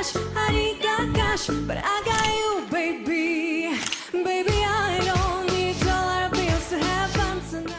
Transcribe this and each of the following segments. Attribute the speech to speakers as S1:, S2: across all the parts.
S1: cash, but I got you, baby. Baby, I don't need dollar bills to have fun tonight.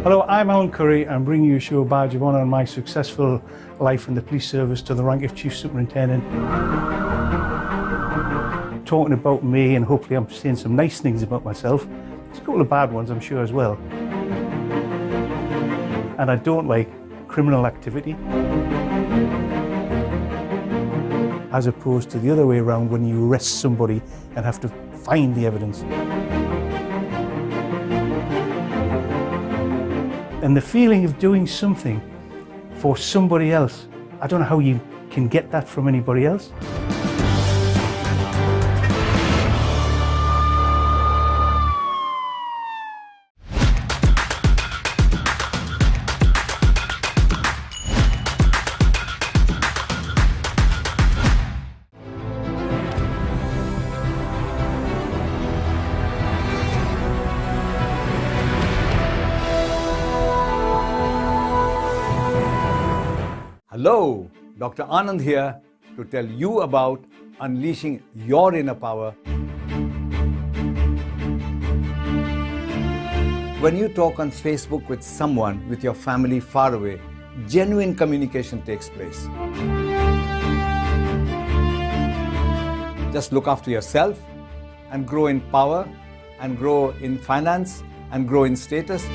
S2: Hello, I'm Alan Curry. I'm bringing you a show badge of honour on my successful life in the police service to the rank of Chief Superintendent. Talking about me, and hopefully I'm saying some nice things about myself. There's a couple of bad ones, I'm sure, as well. And I don't like criminal activity, as opposed to the other way around when you arrest somebody and have to find the evidence. And the feeling of doing something for somebody else, I don't know how you can get that from anybody else.
S3: Hello, Dr. Anand here to tell you about unleashing your inner power. When you talk on Facebook with someone with your family far away, genuine communication takes place. Just look after yourself and grow in power and grow in finance and grow in status.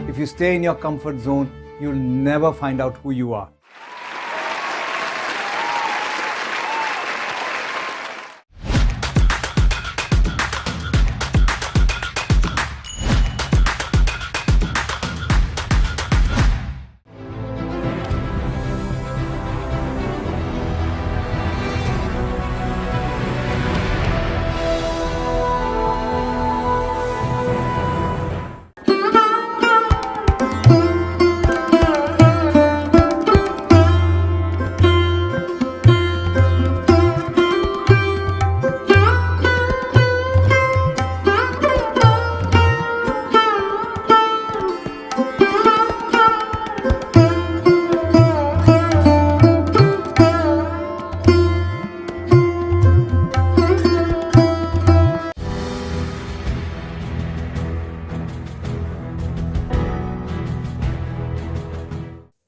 S3: If you stay in your comfort zone, you'll never find out who you are.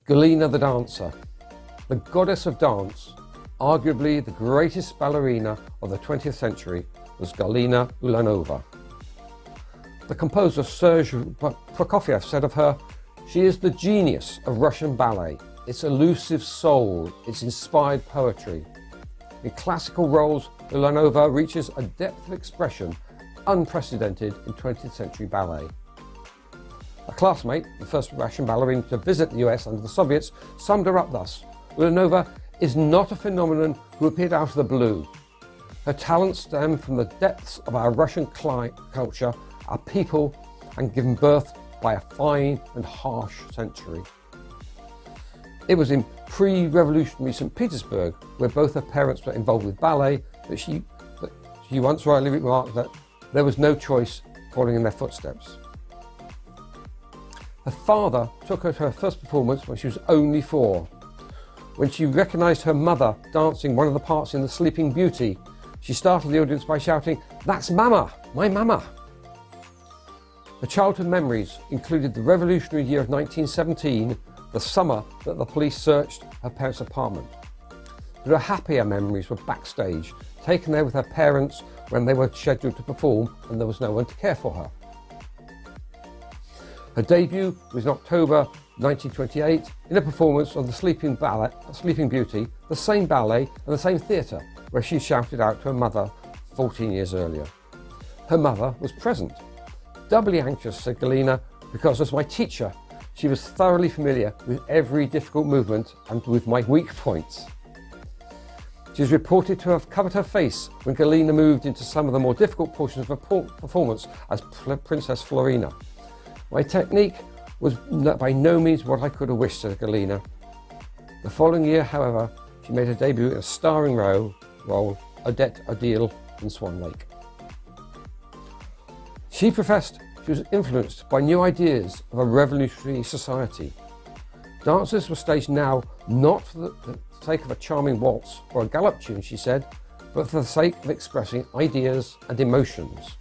S4: Galina the dancer, the goddess of dance, arguably the greatest ballerina of the 20th century, was Galina Ulanova. The composer Serge Prokofiev said of her, "She is the genius of Russian ballet, its elusive soul, its inspired poetry. In classical roles, Ulanova reaches a depth of expression unprecedented in 20th century ballet." A classmate, the first Russian ballerina to visit the US under the Soviets, summed her up thus: "Ulanova is not a phenomenon who appeared out of the blue. Her talents stem from the depths of our Russian culture, our people, and given birth by a fine and harsh century. It was in pre-revolutionary St. Petersburg, where both her parents were involved with ballet, that she once rightly remarked that there was no choice following in their footsteps. Her father took her to her first performance when she was only 4. When she recognised her mother dancing one of the parts in The Sleeping Beauty, she startled the audience by shouting, "That's Mama, my Mama!" Her childhood memories included the revolutionary year of 1917, the summer that the police searched her parents' apartment. But her happier memories were backstage, taken there with her parents when they were scheduled to perform and there was no one to care for her. Her debut was in October 1928 in a performance of the Sleeping Beauty, the same ballet and the same theatre where she shouted out to her mother 14 years earlier. Her mother was present. "Doubly anxious," said Galina, "because as my teacher, she was thoroughly familiar with every difficult movement and with my weak points." She is reported to have covered her face when Galina moved into some of the more difficult portions of her performance as Princess Florina. "My technique was by no means what I could have wished," said Galina. The following year, however, she made her debut in a starring role, Odette Odile in Swan Lake. She professed she was influenced by new ideas of a revolutionary society. Dances were staged now not for the sake of a charming waltz or a galop tune, she said, but for the sake of expressing ideas and emotions.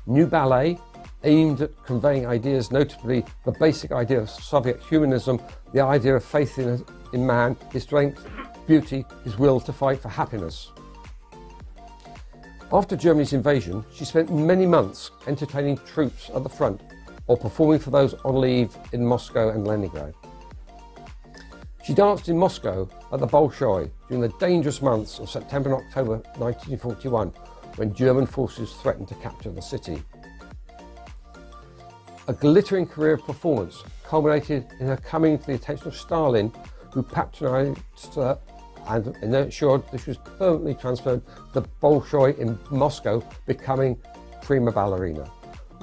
S4: New ballet, aimed at conveying ideas, notably the basic idea of Soviet humanism, the idea of faith in man, his strength, beauty, his will to fight for happiness. After Germany's invasion, she spent many months entertaining troops at the front or performing for those on leave in Moscow and Leningrad. She danced in Moscow at the Bolshoi during the dangerous months of September and October 1941, when German forces threatened to capture the city. A glittering career of performance culminated in her coming to the attention of Stalin, who patronised her and ensured that she was permanently transferred to the Bolshoi in Moscow, becoming prima ballerina.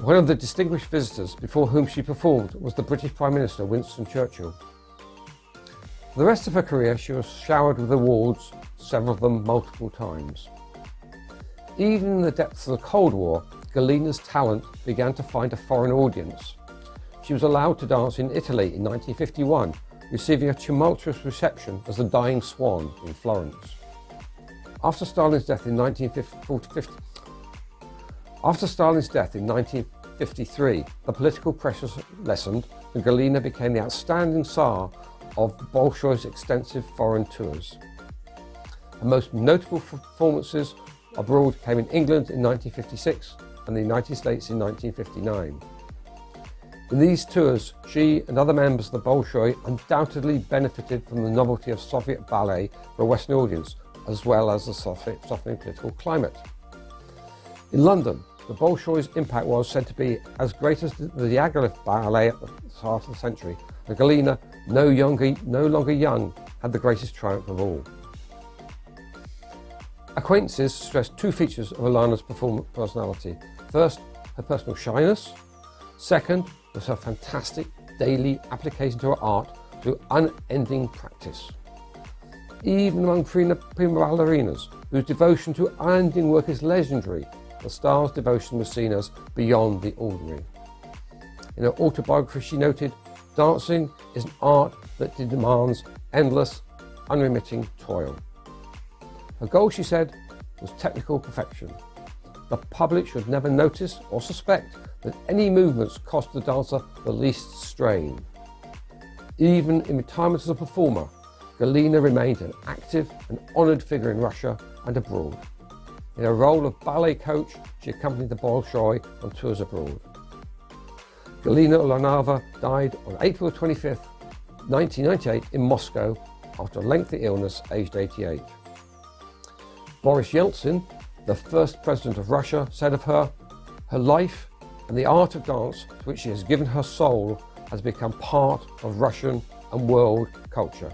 S4: One of the distinguished visitors before whom she performed was the British Prime Minister Winston Churchill. For the rest of her career, she was showered with awards, several of them multiple times. Even in the depths of the Cold War, Galina's talent began to find a foreign audience. She was allowed to dance in Italy in 1951, receiving a tumultuous reception as the Dying Swan in Florence. After Stalin's death in 1953, the political pressures lessened and Galina became the outstanding star of Bolshoi's extensive foreign tours. Her most notable performances abroad came in England in 1956 and the United States in 1959. In these tours, she and other members of the Bolshoi undoubtedly benefited from the novelty of Soviet ballet for a Western audience, as well as the softening political climate. In London, the Bolshoi's impact was said to be as great as the Diaghilev ballet at the start of the century, and Galina, no longer young, had the greatest triumph of all. Acquaintances stressed two features of Ilana's personality. First, her personal shyness. Second, was her fantastic daily application to her art through unending practice. Even among prima ballerinas, whose devotion to unending work is legendary, the star's devotion was seen as beyond the ordinary. In her autobiography, she noted, "Dancing is an art that demands endless, unremitting toil." Her goal, she said, was technical perfection. The public should never notice or suspect that any movements cost the dancer the least strain. Even in retirement as a performer, Galina remained an active and honoured figure in Russia and abroad. In her role of ballet coach, she accompanied the Bolshoi on tours abroad. Galina Ulanova died on April 25, 1998 in Moscow after a lengthy illness, aged 88. Boris Yeltsin, the first president of Russia, said of her, "Her life and the art of dance to which she has given her soul has become part of Russian and world culture."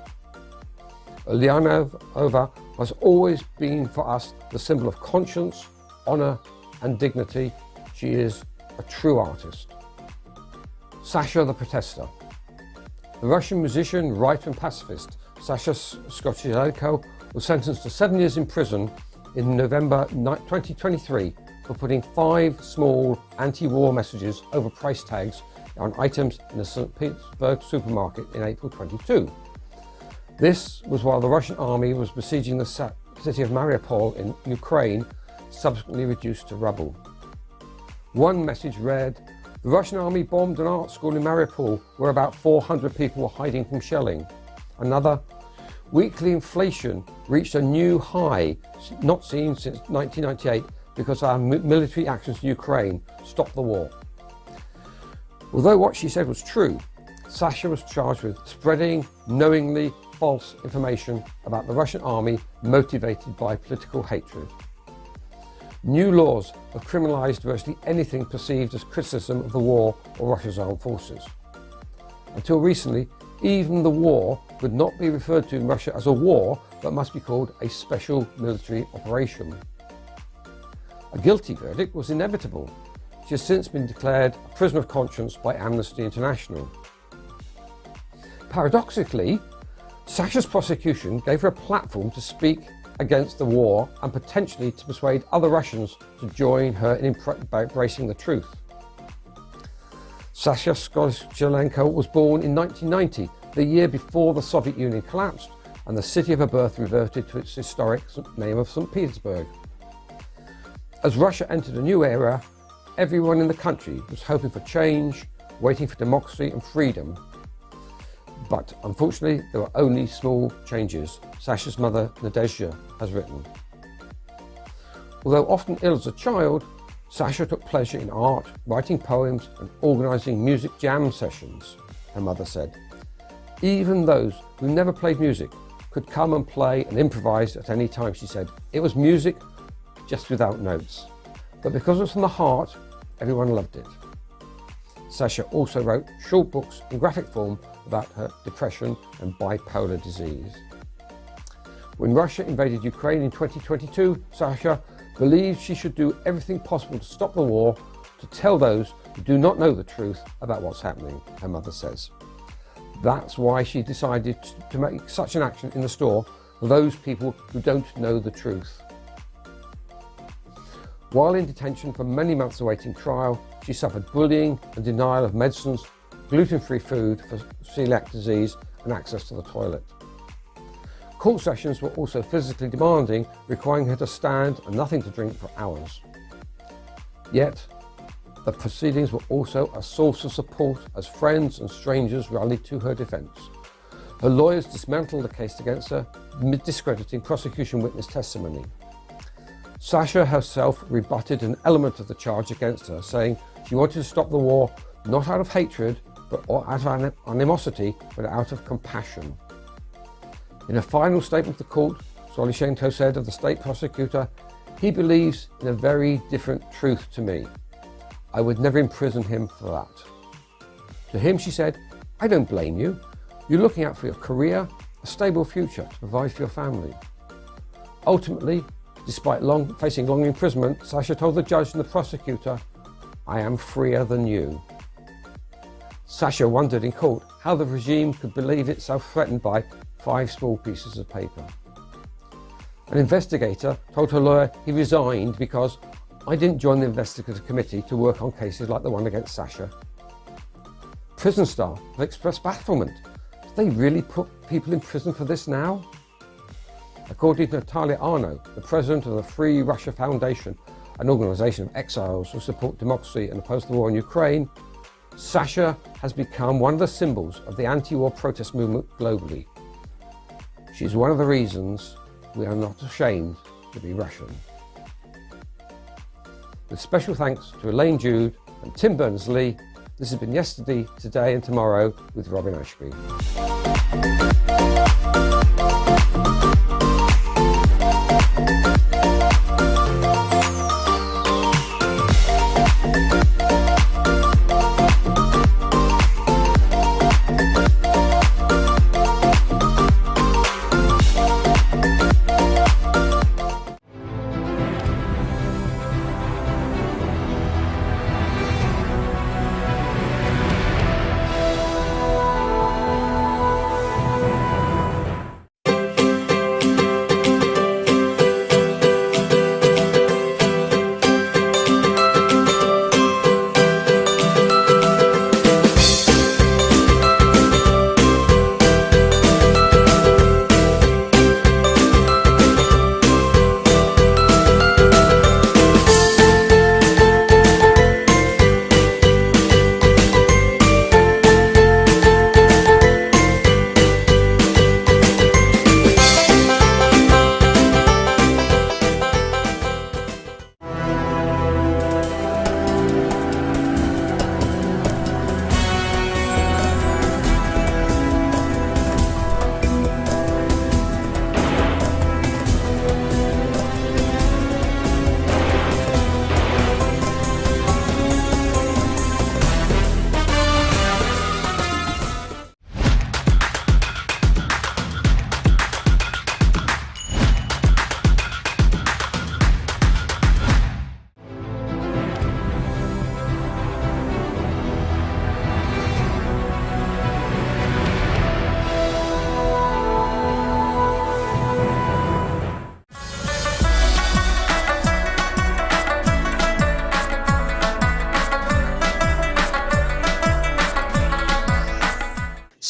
S4: Ulyanova has always been for us the symbol of conscience, honour and dignity. She is a true artist. Sasha the Protester. The Russian musician, writer and pacifist Sasha Skocilenko was sentenced to 7 years in prison in November 2023 for putting 5 small anti-war messages over price tags on items in a St. Petersburg supermarket in April 22. This was while the Russian army was besieging the city of Mariupol in Ukraine, subsequently reduced to rubble. One message read, "The Russian army bombed an art school in Mariupol where about 400 people were hiding from shelling." Another, "Weekly inflation reached a new high not seen since 1998 because our military actions in Ukraine stopped the war." Although what she said was true, Sasha was charged with spreading knowingly false information about the Russian army motivated by political hatred. New laws have criminalised virtually anything perceived as criticism of the war or Russia's armed forces. Until recently, even the war could not be referred to in Russia as a war, but must be called a special military operation. A guilty verdict was inevitable. She has since been declared a prisoner of conscience by Amnesty International. Paradoxically, Sasha's prosecution gave her a platform to speak against the war and potentially to persuade other Russians to join her in embracing the truth. Sasha Skocilenko was born in 1990, the year before the Soviet Union collapsed and the city of her birth reverted to its historic name of St. Petersburg. As Russia entered a new era, everyone in the country was hoping for change, waiting for democracy and freedom. But unfortunately, there were only small changes, Sasha's mother, Nadezhda, has written. Although often ill as a child, Sasha took pleasure in art, writing poems and organising music jam sessions, her mother said. Even those who never played music could come and play and improvise at any time, she said. It was music, just without notes. But because it was from the heart, everyone loved it. Sasha also wrote short books in graphic form about her depression and bipolar disease. When Russia invaded Ukraine in 2022, Sasha believed she should do everything possible to stop the war, to tell those who do not know the truth about what's happening, her mother says. That's why she decided to make such an action in the store for those people who don't know the truth. While in detention for many months awaiting trial, she suffered bullying and denial of medicines, gluten-free food for celiac disease and access to the toilet. Court sessions were also physically demanding, requiring her to stand and nothing to drink for hours. Yet, the proceedings were also a source of support as friends and strangers rallied to her defence. Her lawyers dismantled the case against her, discrediting prosecution witness testimony. Sasha herself rebutted an element of the charge against her, saying she wanted to stop the war not out of hatred but out of animosity, but out of compassion. In a final statement to the court, Skocilenko said of the state prosecutor, "He believes in a very different truth to me. I would never imprison him for that." To him, she said, "I don't blame you. You're looking out for your career, a stable future to provide for your family." Ultimately, despite facing long imprisonment, Sasha told the judge and the prosecutor, "I am freer than you." Sasha wondered in court how the regime could believe itself threatened by 5 small pieces of paper. An investigator told her lawyer he resigned because "I didn't join the investigative committee to work on cases like the one against Sasha." Prison staff have expressed bafflement. Do they really put people in prison for this now? According to Natalia Arno, the president of the Free Russia Foundation, an organisation of exiles who support democracy and oppose the war in Ukraine, Sasha has become one of the symbols of the anti-war protest movement globally. She is one of the reasons we are not ashamed to be Russian. With special thanks to Elaine Jude and Tim Berners-Lee, this has been Yesterday, Today and Tomorrow with Robin Ashby.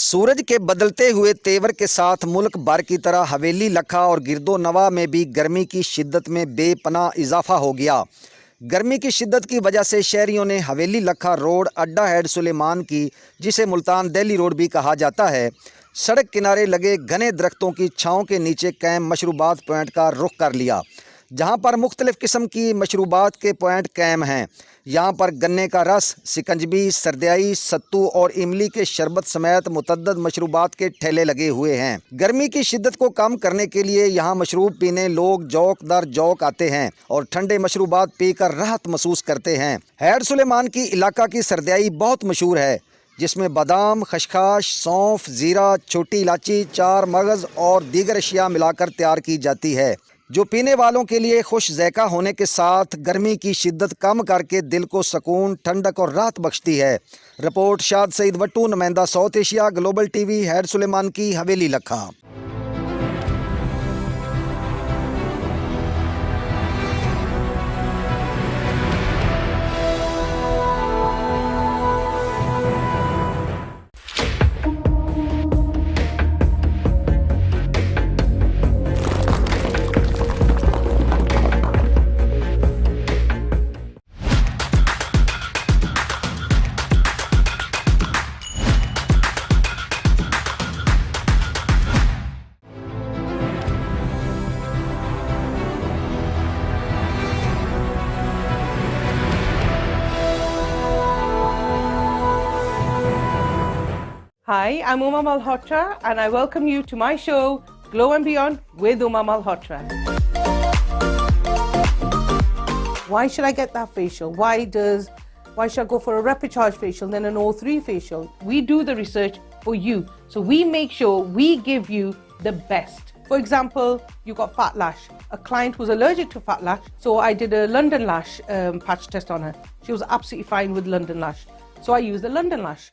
S5: सूरज के बदलते हुए तेवर के साथ मुल्क भर की तरह हवेली लखा और गिरदो नवा में भी गर्मी की शिद्दत में बेपनाह इजाफा हो गया। गर्मी की शिद्दत की वजह से शहरियों ने हवेली लखा रोड अड्डा हेड सुलेमान की, जिसे मुल्तान दिल्ली रोड भी कहा जाता है, सड़क किनारे लगे घने दरख्तों की छाँव के नीचे कायम मशरूबात पॉइंट का रुख कर लिया, जहां पर मुख्तलिफ़ किस्म की मशरूबात के पॉइंट कायम हैं। यहां पर गन्ने का रस, सिकंजबी, सरदियाई, सत्तू और इमली के शरबत समेत मुतद्दद मशरूबात के ठेले लगे हुए हैं। गर्मी की शिद्दत को कम करने के लिए यहां मशरूब पीने लोग जौक दर जौक आते हैं और ठंडे मशरूबात पीकर राहत महसूस करते हैं। हैड सुलेमान की इलाका की सरदियाई बहुत मशहूर है, जिसमें बादाम, खशखाश, सौंफ, ज़ीरा, छोटी इलायची, चार मगज़ और दीगर अशिया मिलाकर तैयार की जाती है, जो पीने वालों के लिए खुश ज़ायक़ा होने के साथ गर्मी की शिद्दत कम करके दिल को सुकून, ठंडक और राहत बख्शती है। रिपोर्ट शाद सईद वट्टू, नुमाइंदा South Asia, Global TV, head Suleman की हवेली लखा।
S6: Hi, I'm Uma Malhotra and I welcome you to my show, Glow and Beyond with Uma Malhotra. Why should I get that facial? Why should I go for a Repicharge facial then an O3 facial? We do the research for you. So we make sure we give you the best. For example, you got fat lash. A client was allergic to fat lash, so I did a London lash patch test on her. She was absolutely fine with London lash. So I used the London lash.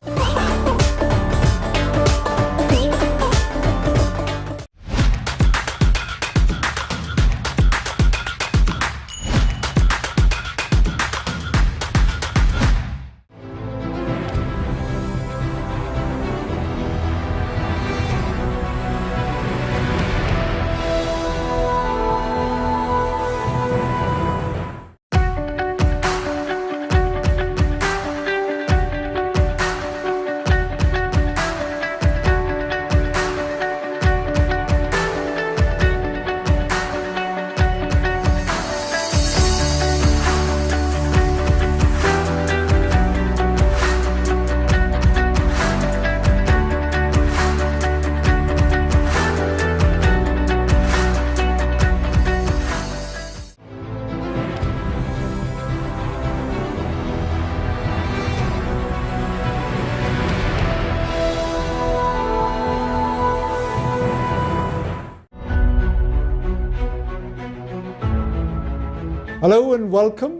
S7: Hello and welcome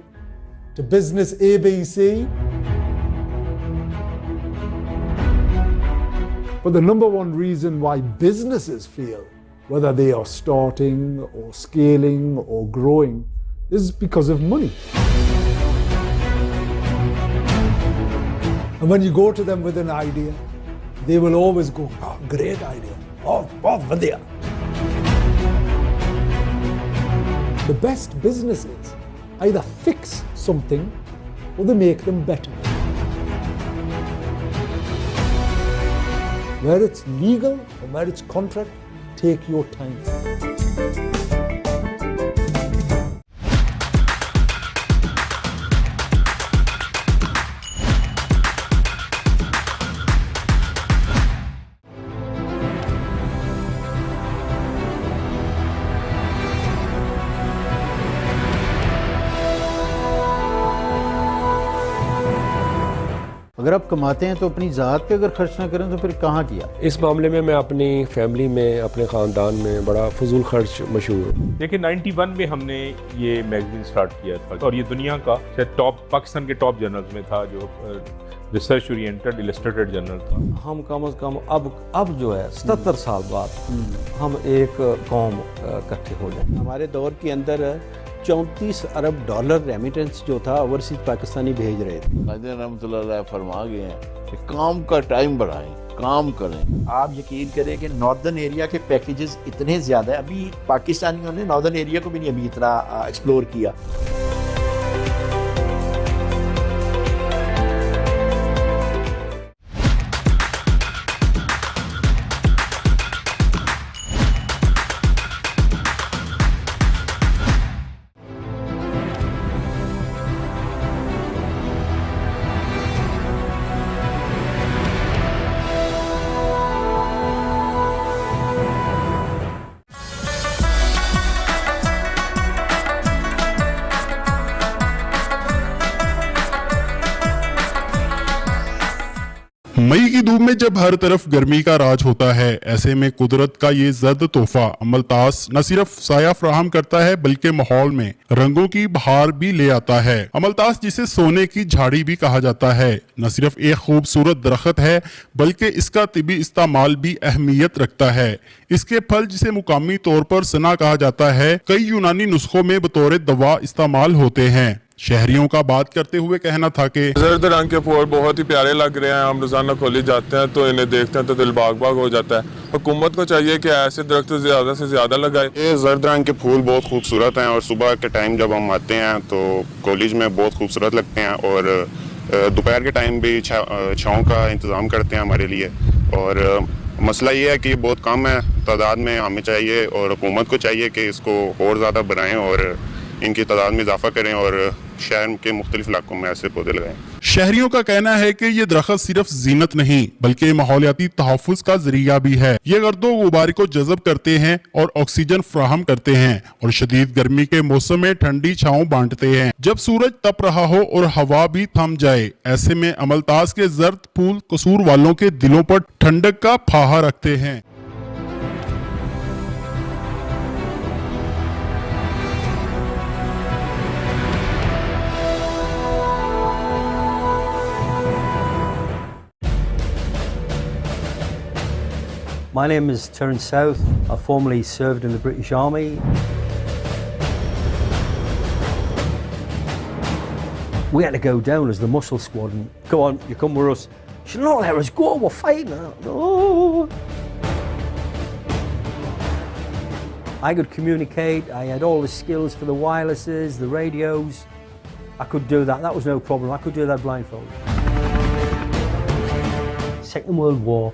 S7: to Business ABC. But the number one reason why businesses fail, whether they are starting or scaling or growing, is because of money. And when you go to them with an idea, they will always go, "Oh, great idea. Oh, vadya." The best businesses either fix something or they make them better. Where it's legal or where it's contract, take your time.
S8: अगर आप कमाते हैं तो अपनी ज़ात पे अगर खर्च ना करें तो फिर कहाँ किया?
S4: इस मामले में मैं अपनी फैमिली में, अपने ख़ानदान में बड़ा फजूल खर्च मशहूर हूँ।
S9: देखिए 91 में हमने ये मैगजीन स्टार्ट किया था और ये दुनिया का टॉप, पाकिस्तान के टॉप जर्नल्स में था, जो रिसर्च ओरिएंटेड इलस्ट्रेटेड जर्नल था।
S10: हम कम से कम अब जो है 77 साल बाद हम एक कौम इकट्ठे हो जाए।
S8: हमारे दौर के अंदर 34 अरब डॉलर रेमिटेंस जो था ओवरसीज पाकिस्तानी भेज रहे थे।
S11: रहमतुल्लाह अलैह फरमा गए हैं कि काम का टाइम बढ़ाएं। काम करें। आप यकीन करें कि नॉर्दर्न एरिया के पैकेजेस इतने ज़्यादा है, अभी पाकिस्तानियों ने नॉर्दर्न एरिया को भी नहीं अभी इतना एक्सप्लोर किया।
S12: मई की धूप में जब हर तरफ गर्मी का राज होता है, ऐसे में कुदरत का ये जर्द तोहफा अमलतास न सिर्फ साया फराहम करता है बल्कि माहौल में रंगों की बहार भी ले आता है। अमलतास जिसे सोने की झाड़ी भी कहा जाता है, न सिर्फ एक खूबसूरत दरख्त है बल्कि इसका तिबी इस्तेमाल भी अहमियत रखता है। इसके फल जिसे मुकामी तौर पर सना कहा जाता है, कई यूनानी नुस्खों में बतौर दवा इस्तेमाल होते हैं। शहरियों का बात करते हुए कहना था कि
S13: जर्द रंग के फूल बहुत ही प्यारे लग रहे हैं। हम रोजाना कॉलेज जाते हैं तो इन्हें देखते हैं तो दिल बाग बाग हो जाता है। हुकूमत को चाहिए कि ऐसे दरख्त ज्यादा से ज्यादा लगाए।
S14: ये जर्द रंग के फूल बहुत खूबसूरत हैं और सुबह के टाइम जब हम आते हैं तो कॉलेज में बहुत खूबसूरत लगते हैं और दोपहर के टाइम भी छाँव का इंतज़ाम करते हैं हमारे लिए। और मसला ये है कि बहुत कम है तादाद में, हमें चाहिए और हुकूमत को चाहिए कि इसको और ज़्यादा बढ़ाएं और इनकी तादाद में इजाफा करें और शहर के मुख्तलिफ इलाकों में ऐसे पौधे लगाएं।
S12: शहरियों का कहना है कि ये दरख्त सिर्फ जीनत नहीं बल्कि माहौलियाती तहफ़्फ़ुज़ का जरिया भी है। ये गर्दो गुबार को जज़ब करते हैं और ऑक्सीजन फ्राहम करते हैं और शदीद गर्मी के मौसम में ठंडी छाँव बांटते हैं। जब सूरज तप रहा हो और हवा भी थम जाए, ऐसे में अमलतास के जर्द फूल कसूर वालों के दिलों पर ठंडक का फाहा रखते हैं।
S15: My name is Terence South. I formerly served in the British Army. We had to go down as the muscle squad and go on, you come with us. She said, "No, let us go, we're fighting." Oh. I could communicate, I had all the skills for the wirelesses, the radios. I could do that, that was no problem. I could do that blindfold. Second World War,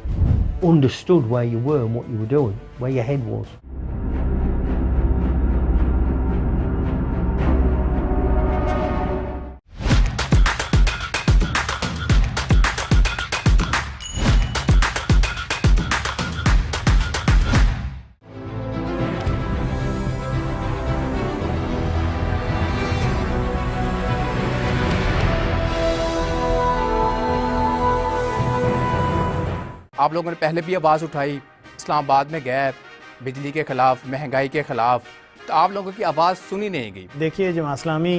S15: understood where you were and what you were doing, where your head was.
S16: आप लोगों ने पहले भी आवाज़ उठाई, इस्लामाबाद में गए बिजली के ख़िलाफ़, महंगाई के ख़िलाफ़, तो आप लोगों की आवाज़ सुनी नहीं गई।
S17: देखिए, जमात इस्लामी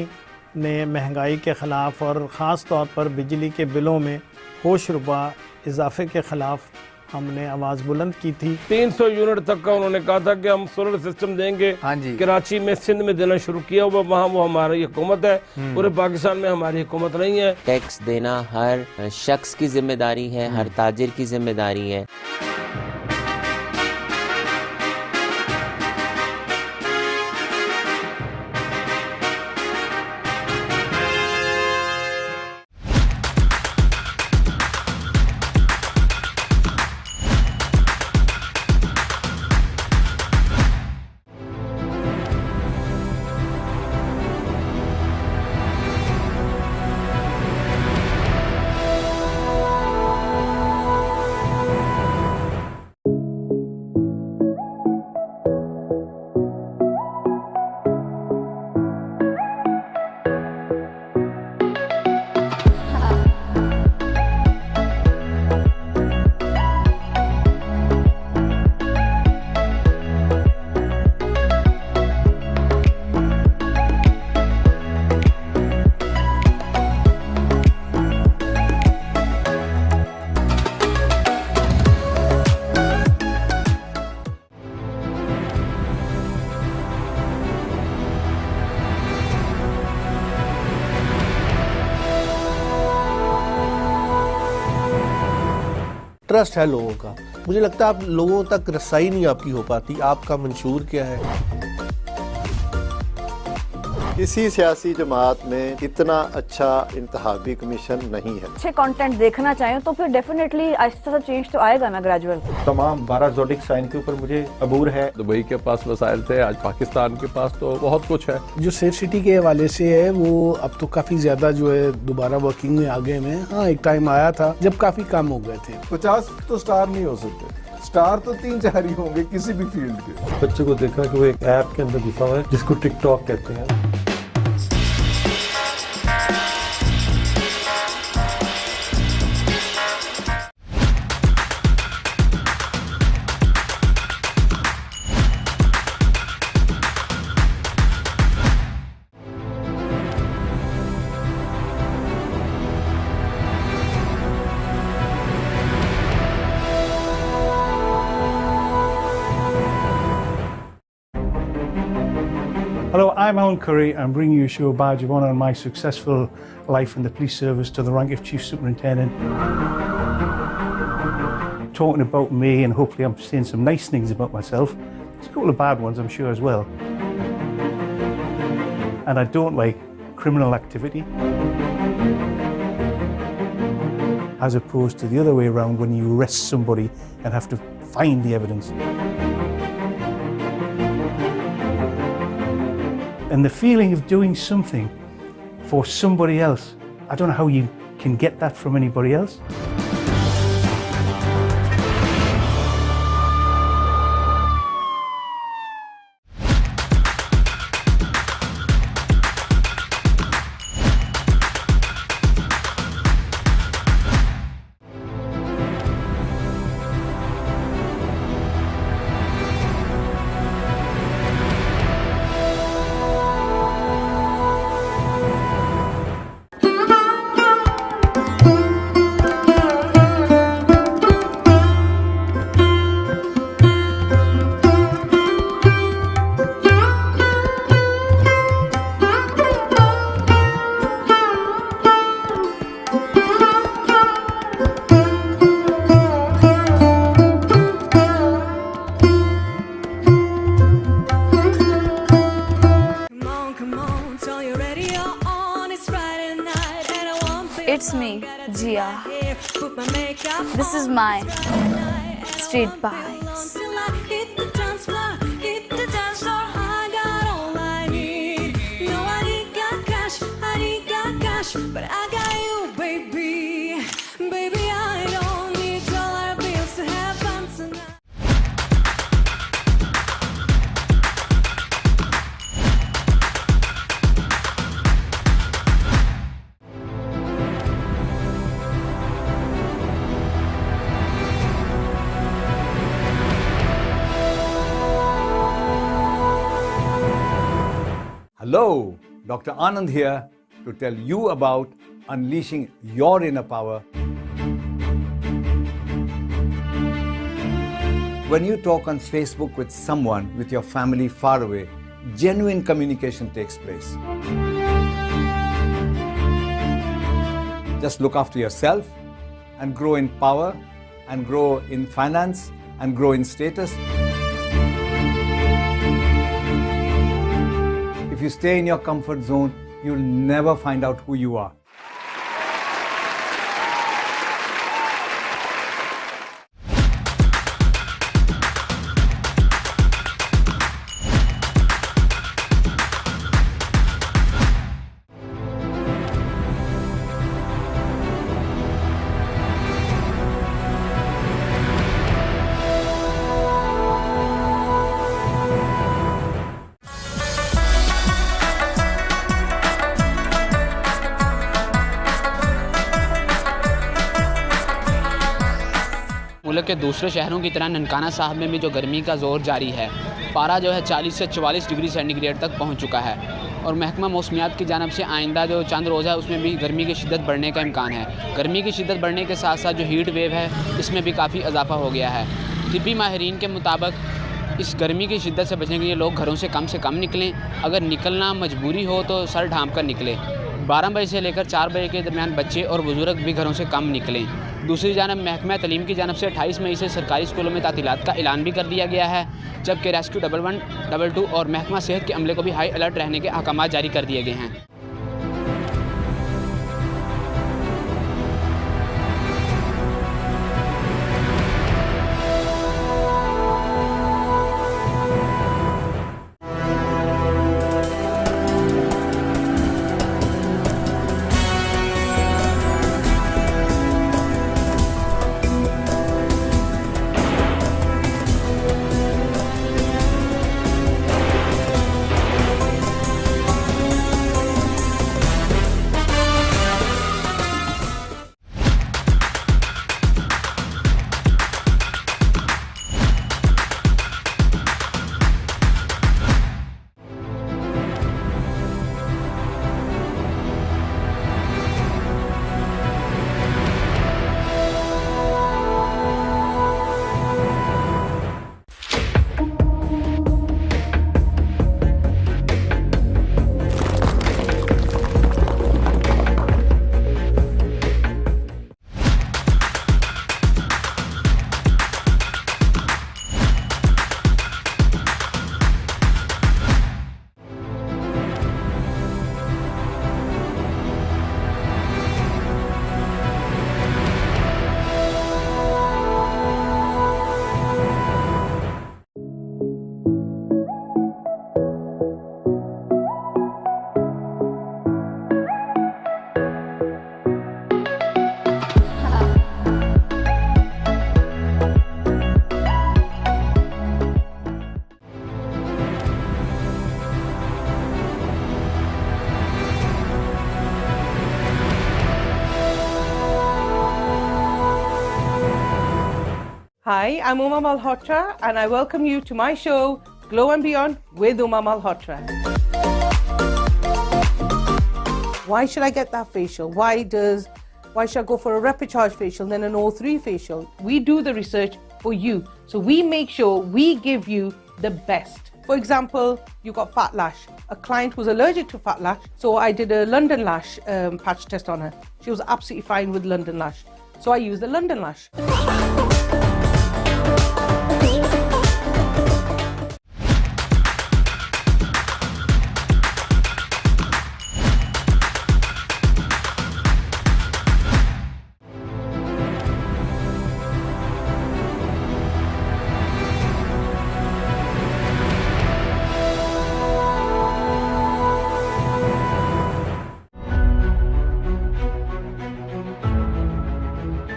S17: ने महंगाई के ख़िलाफ़ और ख़ास तौर पर बिजली के बिलों में होश रुबा इजाफे के ख़िलाफ़ हमने आवाज़ बुलंद की थी।
S4: 300 यूनिट तक का उन्होंने कहा था कि हम सोलर सिस्टम देंगे।
S16: हाँ जी।
S4: कराची में, सिंध में देना शुरू किया हुआ, वहाँ वो हमारी हुकूमत है। पूरे पाकिस्तान में हमारी हुकूमत नहीं है।
S18: टैक्स देना हर शख्स की जिम्मेदारी है, हर ताजिर की जिम्मेदारी है।
S19: इंटरेस्ट है लोगों का। मुझे लगता है आप लोगों तक रसाई नहीं आपकी हो पाती। आपका मंशूर क्या है?
S20: किसी सियासी जमात में इतना अच्छा इंतखाबी कमीशन नहीं है।
S21: अच्छे कंटेंट देखना चाहें तो फिर डेफिनेटली आहिस्ता सा चेंज तो आएगा ना, ग्रेजुअल।
S11: तमाम 12 ज़ोडिक साइन के ऊपर मुझे अबूर है।
S22: दुबई के पास वसाइल थे, आज पाकिस्तान के पास तो बहुत कुछ है।
S23: जो सेफ सिटी के हवाले से है वो अब तो काफी ज्यादा जो है दोबारा वर्किंग में आ गए हैं। हाँ, एक टाइम आया था जब काफी कम हो गए थे।
S24: 50 तो स्टार नहीं हो सकते, स्टार तो 3-4 ही होंगे किसी भी फील्ड के।
S10: बच्चे को देखा कि वो एक ऐप के अंदर घुसा हुआ है जिसको टिकटॉक कहते हैं।
S2: Hello, I'm Alan Curry. I'm bringing you a show badge of honour on my successful life in the police service to the rank of Chief Superintendent. Talking about me, and hopefully I'm saying some nice things about myself. There's a couple of bad ones, I'm sure, as well. And I don't like criminal activity. As opposed to the other way around, when you arrest somebody and have to find the evidence. And the feeling of doing something for somebody else, I don't know how you can get that from anybody else.
S25: It's me, Jia. This is my street vibes.
S1: But I got you, baby. Baby, I don't need dollar bills to have fun tonight.
S3: Hello, Dr. Anand here to tell you about unleashing your inner power. When you talk on Facebook with someone with your family far away, genuine communication takes place. Just look after yourself and grow in power and grow in finance and grow in status. If you stay in your comfort zone, you'll never find out who you are.
S26: मुल्क के दूसरे शहरों की तरह ननकाना साहब में भी जो गर्मी का ज़ोर जारी है, पारा जो है 40 से 44 डिग्री सेंटीग्रेड तक पहुंच चुका है और महकमा मौसमियात की जानब से आइंदा जो चंद रोज़ है उसमें भी गर्मी की शिद्दत बढ़ने का इम्कान है। गर्मी की शिद्दत बढ़ने के साथ साथ जो हीट वेव है इसमें भी काफ़ी इजाफा हो गया है। तिब्बी माहिरीन के मुताबिक इस गर्मी की शिद्दत से बचने के लिए लोग घरों से कम निकलें, अगर निकलना मजबूरी हो तो सर ढाँप कर निकलें। 12 बजे से लेकर 4 बजे के दरमियान बच्चे और बुजुर्ग भी घरों से कम निकलें। दूसरी जानब महकमा तलीम की जानब से 28 मई से सरकारी स्कूलों में तातीलात का ऐलान भी कर दिया गया है, जबकि रेस्क्यू 1112 और महकमा सेहत के अमले को भी हाई अलर्ट रहने के अहकाम जारी कर दिए गए हैं।
S5: Hi, I'm Uma Malhotra and I welcome you to my show, Glow and Beyond with Uma Malhotra. Why should I get that facial? Why should I go for a rapid charge facial then an O3 facial? We do the research for you. So we make sure we give you the best. For example, you got fat lash. A client was allergic to fat lash, so I did a London lash patch test on her. She was absolutely fine with London lash. So I used the London lash.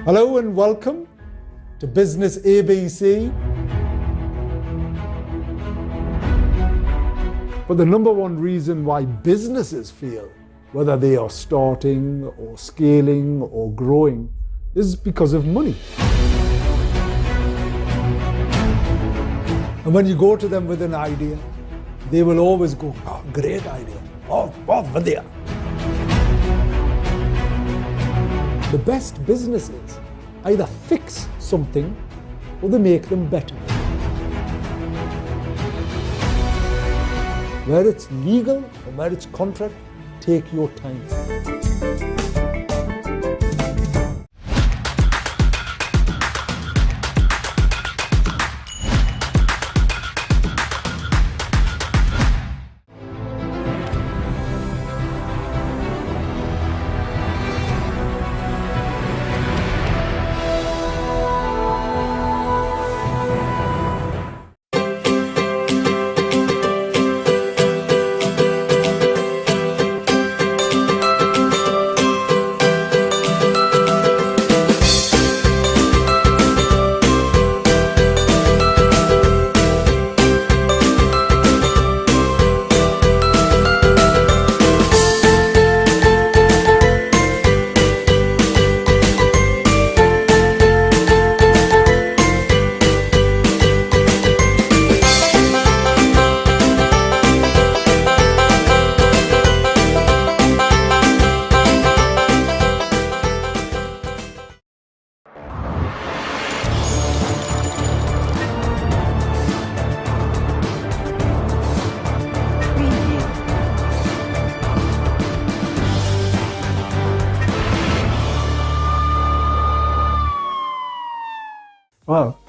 S6: Hello and welcome to Business ABC. But the number one reason why businesses fail, whether they are starting or scaling or growing, is because of money. And when you go to them with an idea, they will always go, "Oh, great idea. Oh, vadya." The best businesses either fix something or they make them better. Where it's legal or where it's contract, take your time.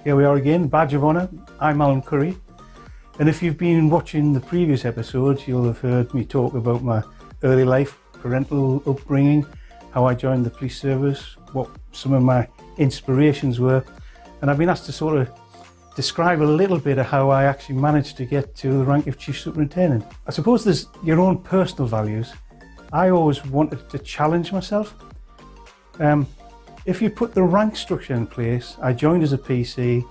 S2: Here we are again, Badge of Honour. I'm Alan Curry. And if you've been watching the previous episodes, you'll have heard me talk about my early life, parental upbringing, how I joined the police service, what some of my inspirations were. And I've been asked to sort of describe a little bit of how I actually managed to get to the rank of Chief Superintendent. I suppose there's your own personal values. I always wanted to challenge myself. If you put the rank structure in place, I joined as a PC,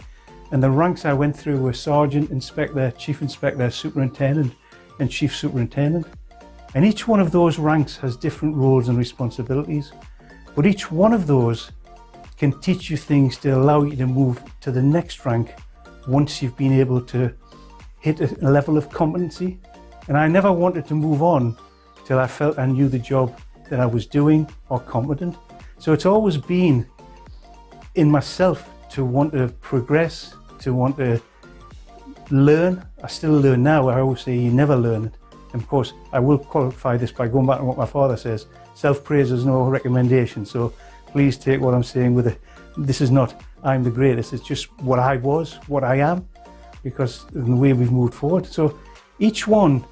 S2: and the ranks I went through were Sergeant, Inspector, Chief Inspector, Superintendent, and Chief Superintendent. And each one of those ranks has different roles and responsibilities, but each one of those can teach you things to allow you to move to the next rank once you've been able to hit a level of competency. And I never wanted to move on till I felt I knew the job that I was doing or competent. So it's always been in myself to want to progress, to want to learn. I still learn now. I always say you never learn it. And of course, I will qualify this by going back to what my father says. Self-praise is no recommendation. So please take what I'm saying with it. This is not, I'm the greatest. It's just what I was, what I am, because of the way we've moved forward. So each one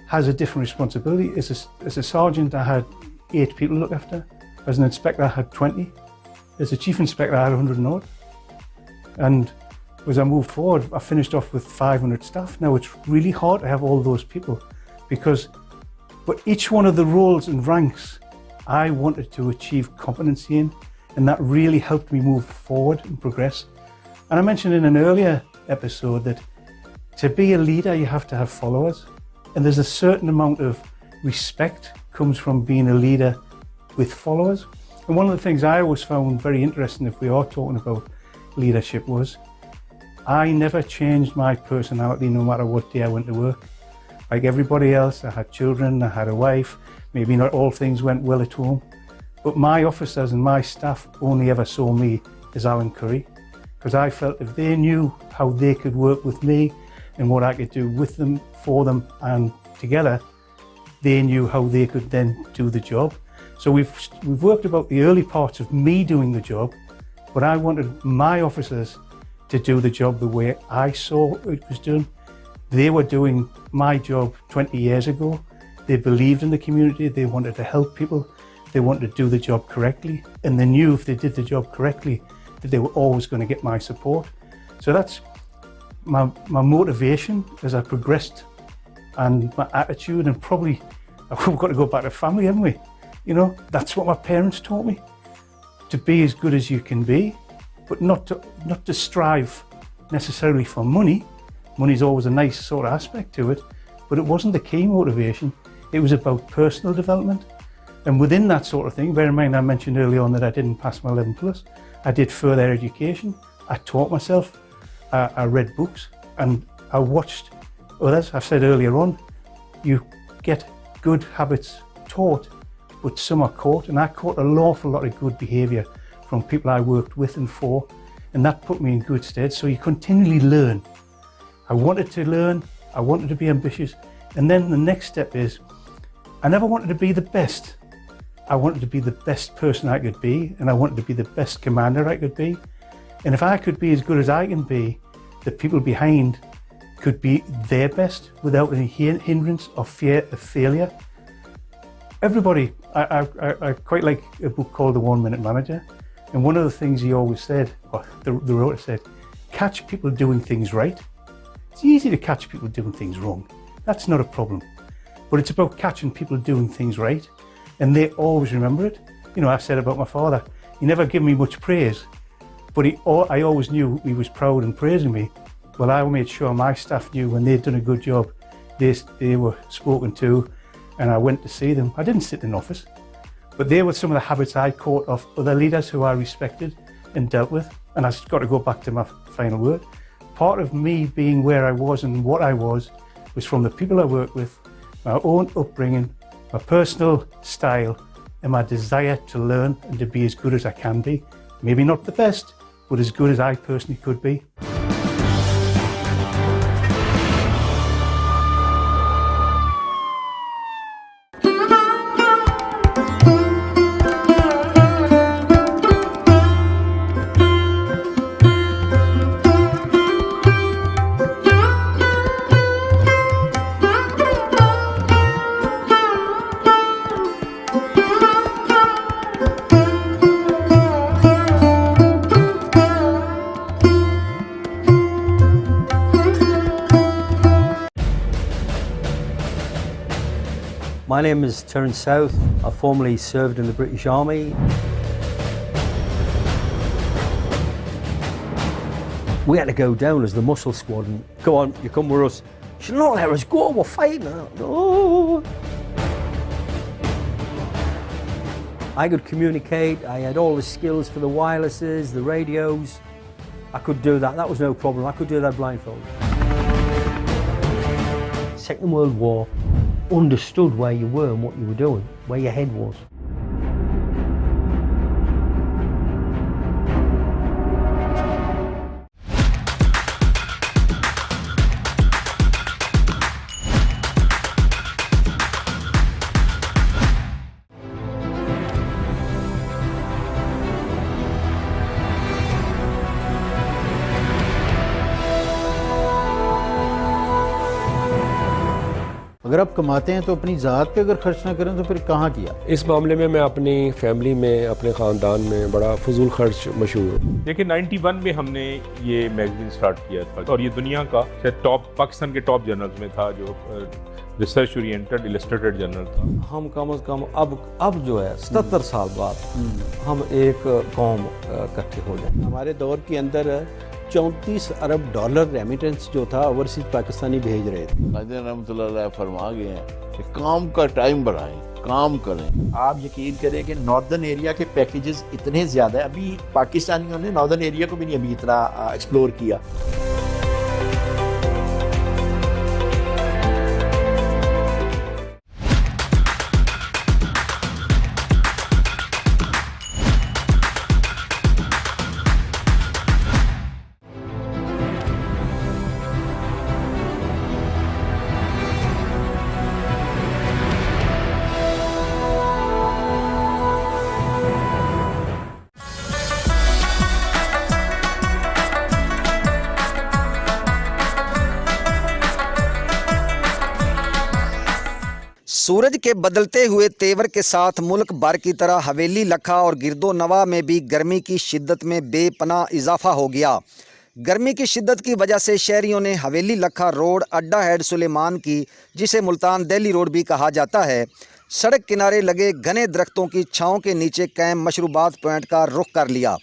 S2: has a different responsibility. As a sergeant, I had 8 people to look after. As an inspector, I had 20. As a chief inspector, I had 100 and odd. And as I moved forward, I finished off with 500 staff. Now, it's really hard to have all those people but each one of the roles and ranks, I wanted to achieve competency in, and that really helped me move forward and progress. And I mentioned in an earlier episode that to be a leader, you have to have followers. And there's a certain amount of respect comes from being a leader with followers. And one of the things I always found very interesting, if we are talking about leadership, was I never changed my personality no matter what day I went to work. Like everybody else, I had children, I had a wife, maybe not all things went well at home, but my officers and my staff only ever saw me as Alan Curry, because I felt if they knew how they could work with me and what I could do with them, for them and together, they knew how they could then do the job. So we've worked about the early parts of me doing the job, but I wanted my officers to do the job the way I saw it was done. They were doing my job 20 years ago. They believed in the community, they wanted to help people, they wanted to do the job correctly, and they knew if they did the job correctly that they were always going to get my support. So that's my motivation as I progressed, and my attitude, and probably we've got to go back to family, haven't we? You know, that's what my parents taught me, to be as good as you can be, but not to strive necessarily for money. Money's always a nice sort of aspect to it, but it wasn't the key motivation. It was about personal development. And within that sort of thing, bear in mind I mentioned early on that I didn't pass my 11+. I did further education. I taught myself. I read books and I watched others. I've said earlier on, you get good habits taught, but some are caught. And I caught an awful lot of good behaviour from people I worked with and for, and that put me in good stead. So you continually learn. I wanted to learn, I wanted to be ambitious, and then the next step is, I never wanted to be the best. I wanted to be the best person I could be, and I wanted to be the best commander I could be. And if I could be as good as I can be, the people behind could be their best without any hindrance or fear of failure. Everybody, I quite like a book called The 1 Minute Manager, and one of the things he always said, or the writer said, catch people doing things right. It's easy to catch people doing things wrong. That's not a problem. But it's about catching people doing things right, and they always remember it. You know, I've said about my father, he never gave me much praise, but I always knew he was proud and praising me. Well, I made sure my staff knew when they'd done a good job, they were spoken to, and I went to see them. I didn't sit in an office, but they were some of the habits I caught of other leaders who I respected and dealt with. And I've got to go back to my final word. Part of me being where I was and what I was from the people I worked with, my own upbringing, my personal style, and my desire to learn and to be as good as I can be. Maybe not the best, but as good as I personally could be.
S15: My name is Terence South. I formerly served in the British Army. We had to go down as the muscle squad and go on, you come with us. She said, "No, let us go, we're fighting." No. I could communicate, I had all the skills for the wirelesses, the radios. I could do that, that was no problem. I could do that blindfold. Second World War, understood where you were and what you were doing, where your head was.
S11: अगर आप कमाते हैं तो अपनी ज़ात पे अगर खर्च ना करें तो फिर कहाँ किया?
S22: इस मामले में मैं अपनी फैमिली में, अपने ख़ानदान में बड़ा फजूल खर्च मशहूर हूँ।
S7: देखिए 91 में हमने ये मैगजीन स्टार्ट किया था और ये दुनिया का टॉप, पाकिस्तान के टॉप जर्नल्स में था, जो रिसर्च ओरिएंटेड इलस्ट्रेटेड जर्नल था।
S10: हम कम से कम अब जो है 77 साल बाद हम एक कौम इकट्ठे हो जाए।
S11: हमारे दौर के अंदर 34 अरब डॉलर रेमिटेंस जो था ओवरसीज पाकिस्तानी भेज रहे थे।
S8: रहमतुल्लाह फरमा गए हैं कि काम का टाइम बढ़ाएं, काम करें।
S11: आप यकीन करें कि नॉर्दर्न एरिया के पैकेजेस इतने ज़्यादा है, अभी पाकिस्तानियों ने नॉर्दर्न एरिया को भी नहीं अभी इतना एक्सप्लोर किया।
S9: सूरज के बदलते हुए तेवर के साथ मुल्क भर की तरह हवेली लखा और गिरदो नवा में भी गर्मी की शिद्दत में बेपनाह इजाफा हो गया। गर्मी की शिद्दत की वजह से शहरियों ने हवेली लखा रोड, अड्डा हेड सुलेमान की, जिसे मुल्तान दिल्ली रोड भी कहा जाता है, सड़क किनारे लगे घने दरख्तों की छाँव के नीचे कैम मशरूबात पॉइंट का रुख कर लिया,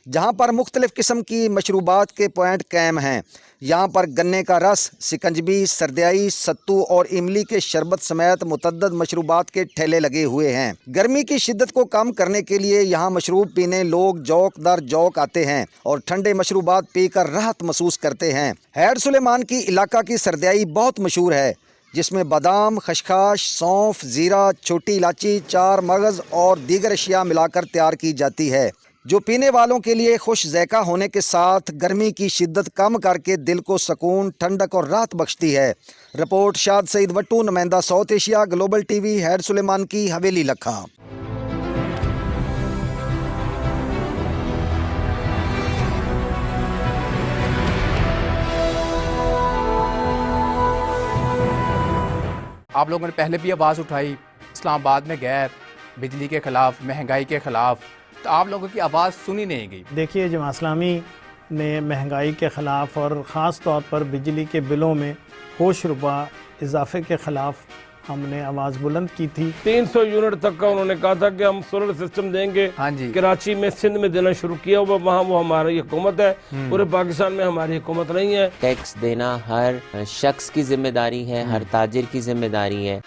S9: जहाँ पर मुख्तलिफ़ किस्म की मशरूबात के पॉइंट कैम हैं। यहाँ पर गन्ने का रस, सिकंजबी, सरदियाई, सत्तू और इमली के शरबत समेत मुतद्दद मशरूबात के ठेले लगे हुए हैं। गर्मी की शिद्दत को कम करने के लिए यहाँ मशरूब पीने लोग जौक दर जौक आते हैं और ठंडे मशरूबात पीकर राहत महसूस करते हैं। हेड सुलेमान की इलाका की सरदियाई बहुत मशहूर है, जिसमें बादाम, खशखाश, सौंफ, ज़ीरा, छोटी इलायची, चार मगज़ और दीगर अशिया मिलाकर तैयार की जाती है, जो पीने वालों के लिए खुश ज़ैक़ा होने के साथ गर्मी की शिद्दत कम करके दिल को सुकून, ठंडक और राहत बख्शती है। रिपोर्ट शाद सईद वट्टू, नुमाइंदा South Asia, Global TV, head Suleman की हवेली लखा।
S16: आप लोगों ने पहले भी आवाज़ उठाई इस्लामाबाद में गैर, बिजली के ख़िलाफ़, महंगाई के ख़िलाफ़, तो आप लोगों की आवाज़ सुनी नहीं गई।
S17: देखिए, जमात इस्लामी ने महंगाई के ख़िलाफ़ और ख़ास तौर पर बिजली के बिलों में होश रुबा इजाफे के ख़िलाफ़ हमने आवाज़ बुलंद की थी।
S22: 300 यूनिट तक का उन्होंने कहा था कि हम सोलर सिस्टम देंगे।
S16: हाँ जी।
S22: कराची में, सिंध में देना शुरू किया हुआ, वहाँ वो हमारी हुकूमत है, पूरे पाकिस्तान में हमारी हुकूमत नहीं है।
S18: टैक्स देना हर शख्स की जिम्मेदारी है, हर ताजिर की जिम्मेदारी है।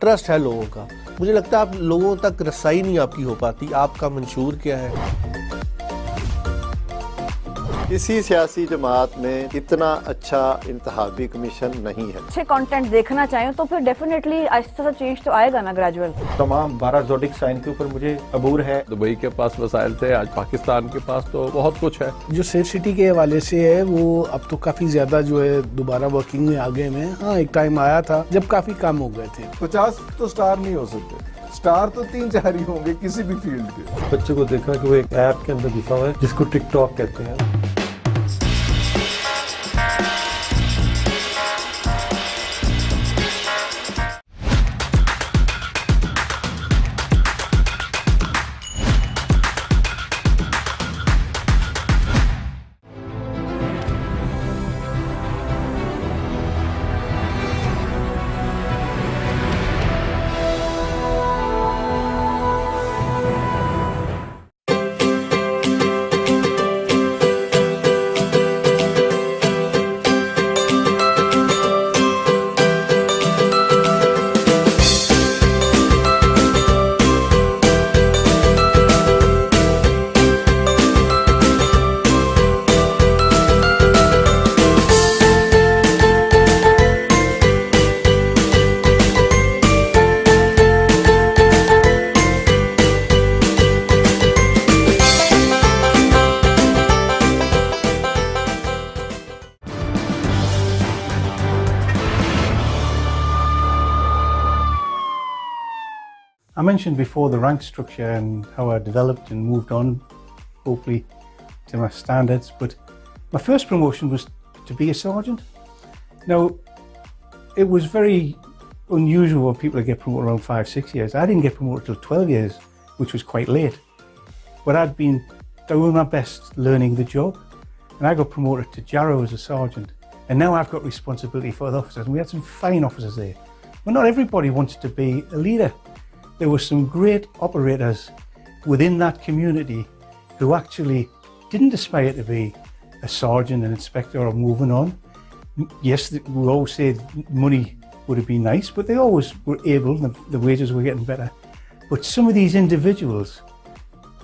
S19: ट्रस्ट है लोगों का। मुझे लगता है आप लोगों तक रसाई नहीं आपकी हो पाती। आपका मंशूर क्या है?
S4: किसी सियासी जमात में इतना अच्छा इंतखाबी कमीशन नहीं है।
S12: अच्छे कंटेंट देखना चाहें तो फिर डेफिनेटली आहिस्ता सा चेंज तो आएगा ना, ग्रेजुअल।
S11: तमाम 12 ज़ोडिक साइन के ऊपर मुझे अबूर है।
S13: दुबई के पास वसाइल थे, आज पाकिस्तान के पास तो बहुत कुछ है।
S23: जो सेफ सिटी के हवाले से है वो अब तो काफी ज्यादा जो है दोबारा वर्किंग में आ गए हैं। हाँ, एक टाइम आया था जब काफी कम हो गए थे।
S24: 50 तो स्टार नहीं हो सकते, स्टार तो 3-4 ही होंगे किसी भी फील्ड के।
S10: बच्चे को देखा कि वो एक ऐप के अंदर घुसा हुआ है जिसको टिकटॉक कहते हैं।
S2: I mentioned before the rank structure and how I developed and moved on, hopefully to my standards, but my first promotion was to be a sergeant. Now, it was very unusual for people to get promoted around 5-6 years. I didn't get promoted till 12 years, which was quite late. But I'd been doing my best learning the job, and I got promoted to Jarrow as a sergeant. And now I've got responsibility for the officers, and we had some fine officers there. But not everybody wanted to be a leader. There were some great operators within that community who actually didn't aspire to be a sergeant, an inspector, or moving on. Yes, we always say money would have been nice, but they always were able, the wages were getting better. But some of these individuals,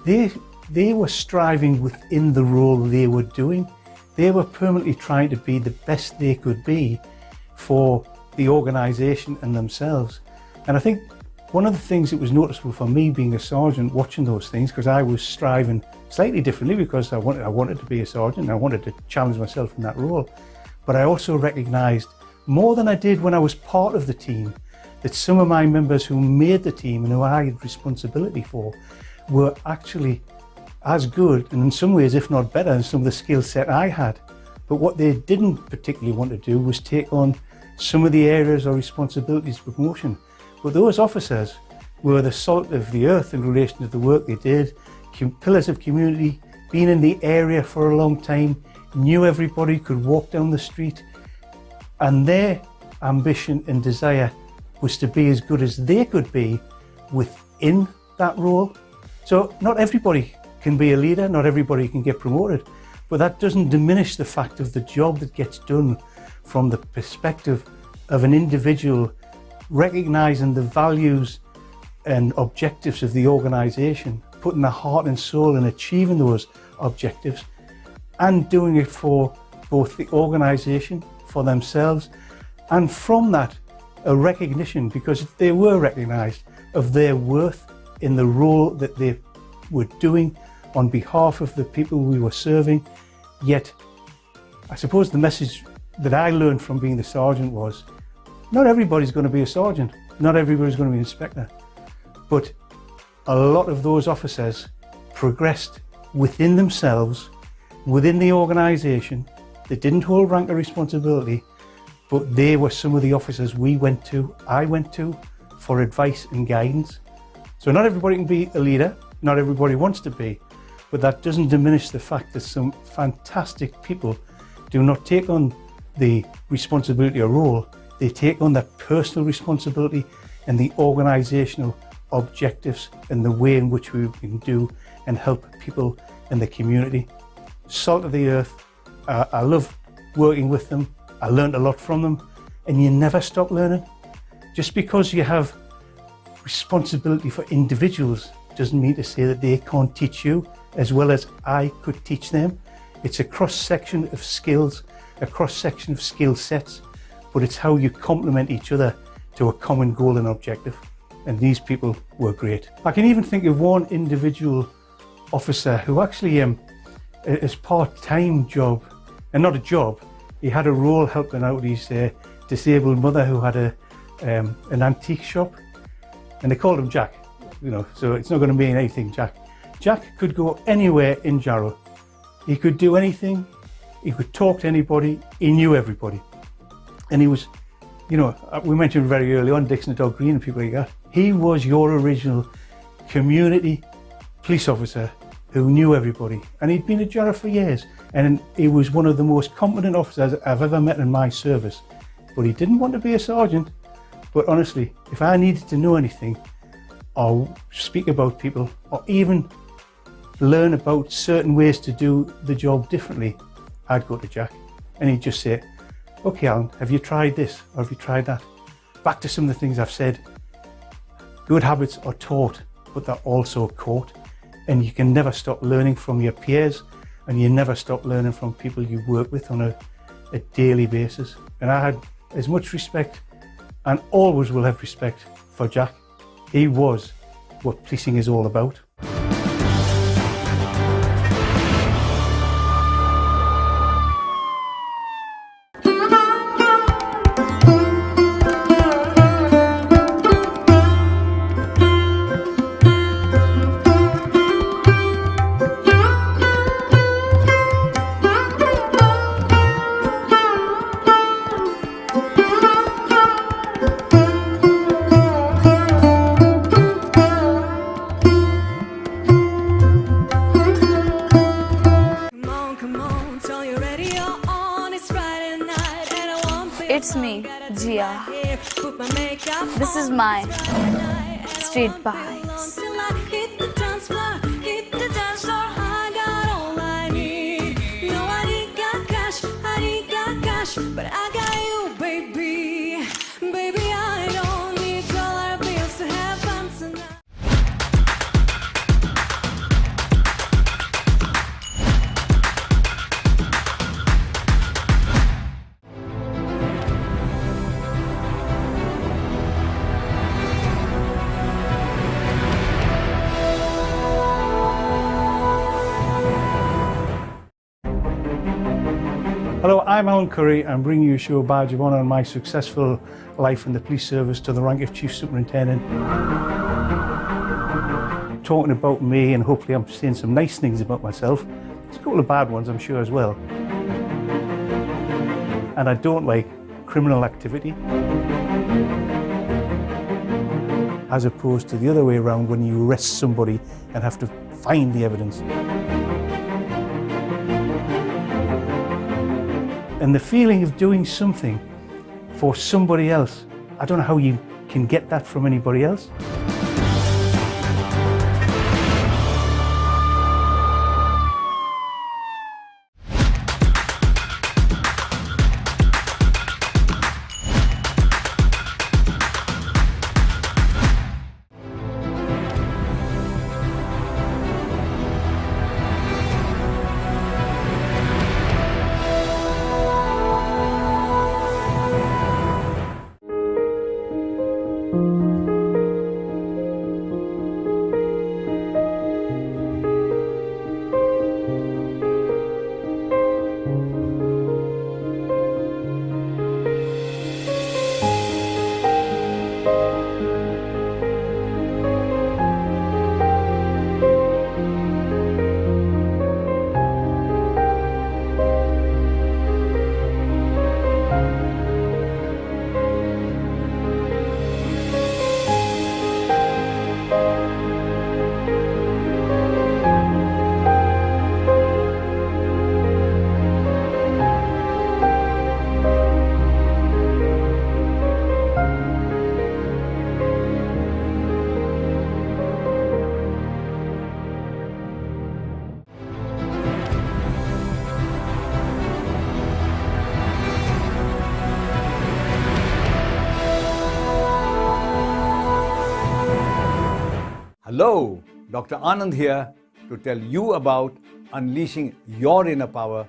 S2: they were striving within the role they were doing. They were permanently trying to be the best they could be for the organisation and themselves. And I think one of the things that was noticeable for me being a sergeant, watching those things, because I was striving slightly differently because I wanted to be a sergeant and I wanted to challenge myself in that role. But I also recognised, more than I did when I was part of the team, that some of my members who made the team and who I had responsibility for were actually as good, and in some ways, if not better, than some of the skill set I had. But what they didn't particularly want to do was take on some of the areas or responsibilities for promotion. But those officers were the salt of the earth in relation to the work they did, pillars of community, been in the area for a long time, knew everybody, could walk down the street, and their ambition and desire was to be as good as they could be within that role. So not everybody can be a leader, not everybody can get promoted, but that doesn't diminish the fact of the job that gets done from the perspective of an individual recognising the values and objectives of the organisation, putting their heart and soul in achieving those objectives, and doing it for both the organisation, for themselves, and from that a recognition, because they were recognised, of their worth in the role that they were doing on behalf of the people we were serving. Yet, I suppose the message that I learned from being the sergeant was, not everybody's going to be a sergeant, not everybody's going to be an inspector, but a lot of those officers progressed within themselves, within the organisation. They didn't hold rank or responsibility, but they were some of the officers I went to for advice and guidance. So not everybody can be a leader, not everybody wants to be, but that doesn't diminish the fact that some fantastic people do not take on the responsibility or role. They take on that personal responsibility and the organisational objectives and the way in which we can do and help people in the community. Salt of the earth. I love working with them. I learned a lot from them, and you never stop learning. Just because you have responsibility for individuals doesn't mean to say that they can't teach you as well as I could teach them. It's a cross-section of skills, a cross-section of skill sets, but it's how you complement each other to a common goal and objective. And these people were great. I can even think of one individual officer who actually, his part-time job, and not a job, he had a role helping out his disabled mother who had an antique shop, and they called him Jack, you know, so it's not going to mean anything, Jack. Jack could go anywhere in Jarrow. He could do anything, he could talk to anybody, he knew everybody. And he was, you know, we mentioned very early on Dixon and Dog Green and people like that. He was your original community police officer who knew everybody. And he'd been at Jarrow for years. And he was one of the most competent officers I've ever met in my service. But he didn't want to be a sergeant. But honestly, if I needed to know anything, or speak about people, or even learn about certain ways to do the job differently, I'd go to Jack. And he'd just say, okay, Alan, have you tried this or have you tried that? Back to some of the things I've said. Good habits are taught, but they're also caught. And you can never stop learning from your peers, and you never stop learning from people you work with on a daily basis. And I had as much respect, and always will have respect, for Jack. He was what policing is all about.
S1: It's me, Jia. This is my street vibes.
S3: But I got you, baby. Baby, I don't need dollar bills to have fun tonight.
S2: Hello, I'm Alan Curry. I'm bringing you a show badge of honour on my successful life in the police service to the rank of Chief Superintendent. Talking about me, and hopefully I'm saying some nice things about myself. There's a couple of bad ones, I'm sure, as well. And I don't like criminal activity. As opposed to the other way around, when you arrest somebody and have to find the evidence. And the feeling of doing something for somebody else, I don't know how you can get that from anybody else.
S14: Hello, Dr. Anand here to tell you about
S5: unleashing your inner power.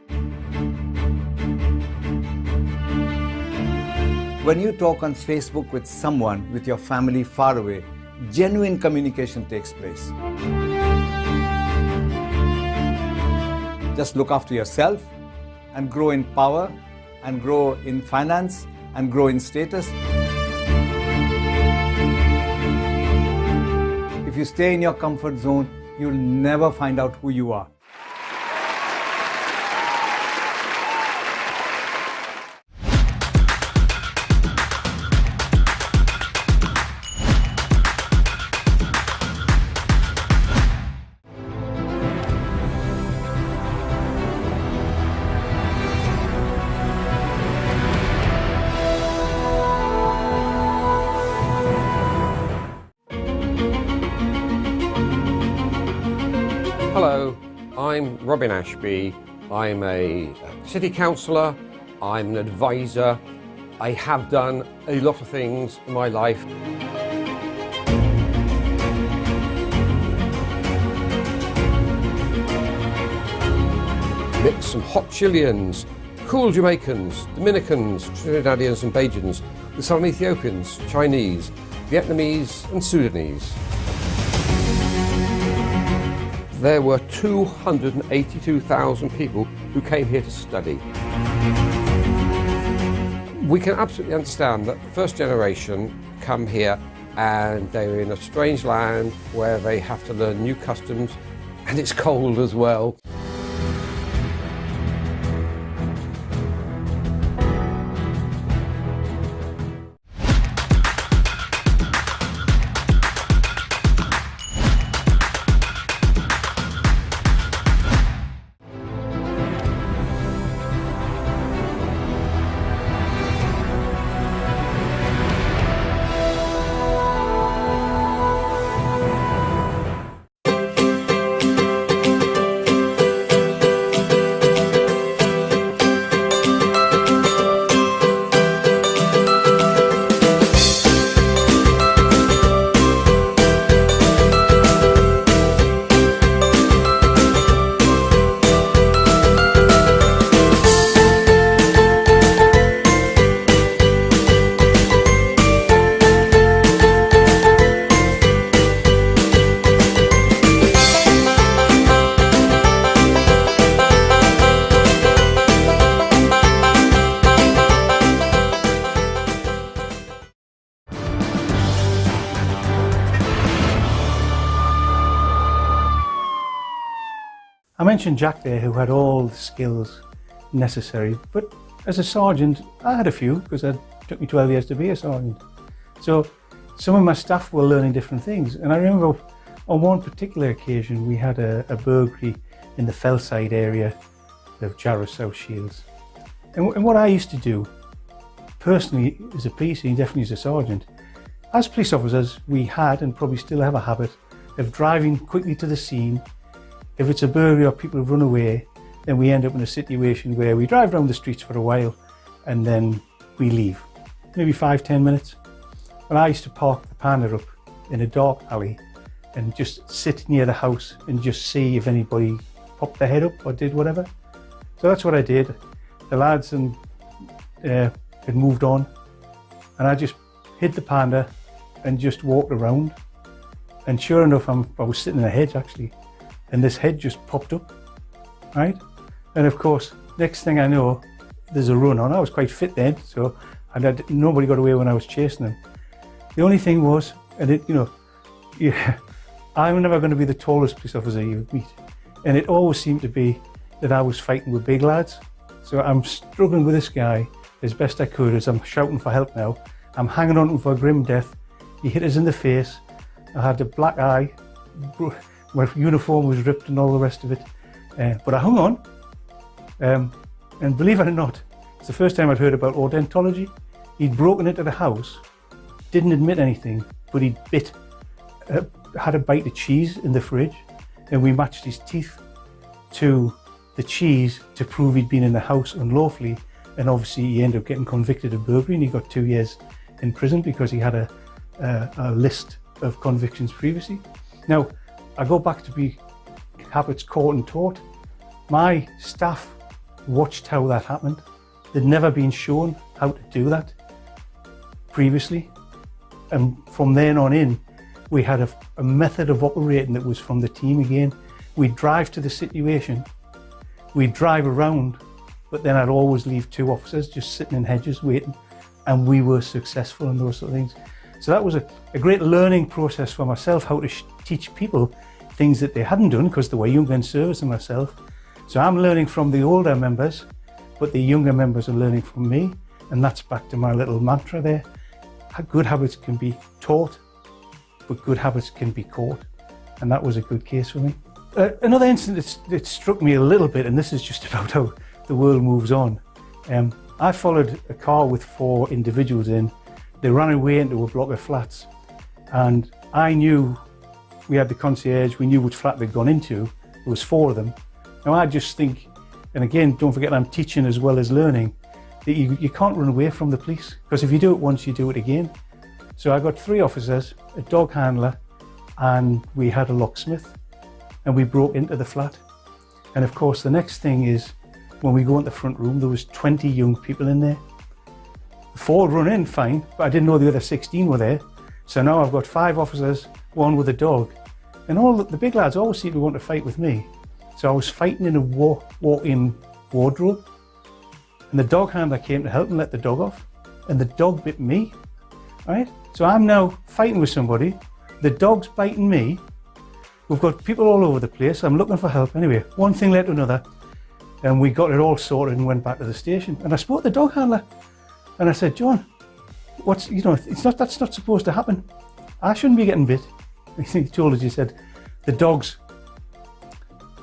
S5: When you talk on Facebook with someone, with your family far away, genuine communication takes place. Just look after yourself and grow in power and grow in finance and grow in status. If you stay in your comfort zone, you'll never find out who you are.
S14: Hello, I'm Robin Ashby. I'm a city councillor, I'm an advisor. I have done a lot of things in my life. Mixed some hot Chileans, cool Jamaicans, Dominicans, Trinidadians and Bajans, with some Ethiopians, Chinese, Vietnamese and Sudanese. There were 282,000 people who came here to study. We can absolutely understand that first generation come here and they're in a strange land where they have to learn new customs and it's cold as well.
S2: I mentioned Jack there, who had all the skills necessary, but as a sergeant, I had a few because it took me 12 years to be a sergeant. So some of my staff were learning different things. And I remember on one particular occasion, we had a burglary in the Fellside area of Jarrow South Shields. And what I used to do, personally as a PC and definitely as a sergeant, as police officers, we had and probably still have a habit of driving quickly to the scene. If it's a burglary or people have run away, then we end up in a situation where we drive around the streets for a while and then we leave. Maybe 5-10 minutes. Well, I used to park the Panda up in a dark alley and just sit near the house and just see if anybody popped their head up or did whatever. So that's what I did. The lads had moved on and I just hid the Panda and just walked around. And sure enough, I was sitting in a hedge actually. And this head just popped up, right? And of course, next thing I know, there's a run on. I was quite fit then, so nobody got away when I was chasing them. The only thing was, and I'm never going to be the tallest police officer you meet. And it always seemed to be that I was fighting with big lads. So I'm struggling with this guy as best I could as I'm shouting for help now. I'm hanging on to him for grim death. He hit us in the face. I had a black eye. My uniform was ripped and all the rest of it. But I hung on. And believe it or not, it's the first time I'd heard about odontology. He'd broken into the house, didn't admit anything, but he'd had a bite of cheese in the fridge, and we matched his teeth to the cheese to prove he'd been in the house unlawfully. And obviously he ended up getting convicted of burglary and he got 2 years in prison because he had a list of convictions previously. Now, I go back to be habits caught and taught. My staff watched how that happened. They'd never been shown how to do that previously. And from then on in, we had a method of operating that was from the team again. We'd drive to the situation, we'd drive around, but then I'd always leave 2 officers just sitting in hedges waiting, and we were successful in those sort of things. So that was a great learning process for myself, how to teach people things that they hadn't done because they were younger in service than myself. So I'm learning from the older members, but the younger members are learning from me, and that's back to my little mantra there. Good habits can be taught, but good habits can be caught, and that was a good case for me. Another incident that struck me a little bit, and this is just about how the world moves on. I followed a car with 4 individuals in. They ran away into a block of flats, and I knew, we had the concierge, we knew which flat they'd gone into. There was 4 of them. Now I just think, and again, don't forget I'm teaching as well as learning, that you can't run away from the police, because if you do it once, you do it again. So I got 3 officers, a dog handler, and we had a locksmith, and we broke into the flat. And of course, the next thing is, when we go in the front room, there was 20 young people in there. 4 run in fine, but I didn't know the other 16 were there. So now I've got 5 officers, 1 with a dog, and all the big lads always seem to want to fight with me. So I was fighting in a walk-in wardrobe, and the dog handler came to help and let the dog off, and the dog bit me, right? So I'm now fighting with somebody, the dog's biting me, we've got people all over the place, I'm looking for help. Anyway, one thing led to another, and we got it all sorted and went back to the station. And I spoke to the dog handler, and I said, John, that's not supposed to happen. I shouldn't be getting bit. He told us, he said, the dog's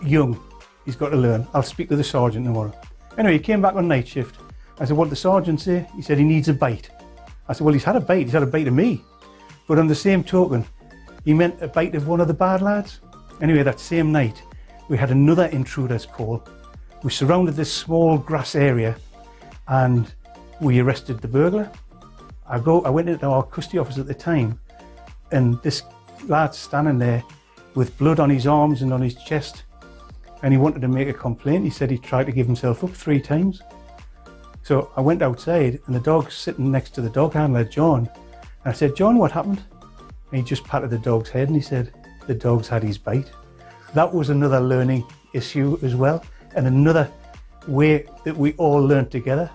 S2: young, he's got to learn. I'll speak to the sergeant tomorrow. Anyway, he came back on night shift. I said, what did the sergeant say? He said he needs a bite. I said, well, he's had a bite of me. But on the same token, he meant a bite of one of the bad lads. Anyway, that same night, we had another intruder's call. We surrounded this small grass area and we arrested the burglar. I went into our custody office at the time, and this lad's standing there with blood on his arms and on his chest, and he wanted to make a complaint. He said he tried to give himself up 3 times. So I went outside, and the dog's sitting next to the dog handler, John. And I said, John, what happened? And he just patted the dog's head and he said, the dog's had his bite. That was another learning issue as well, and another way that we all learned together.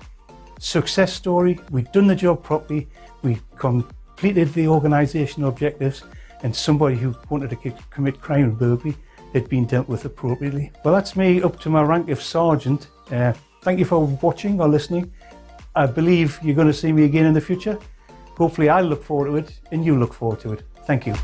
S2: Success story, we'd done the job properly, we completed the organisational objectives, and somebody who wanted to commit crime and burglary had been dealt with appropriately. Well, that's me up to my rank of sergeant. Thank you for watching or listening. I believe you're going to see me again in the future. Hopefully I look forward to it and you look forward to it. Thank you.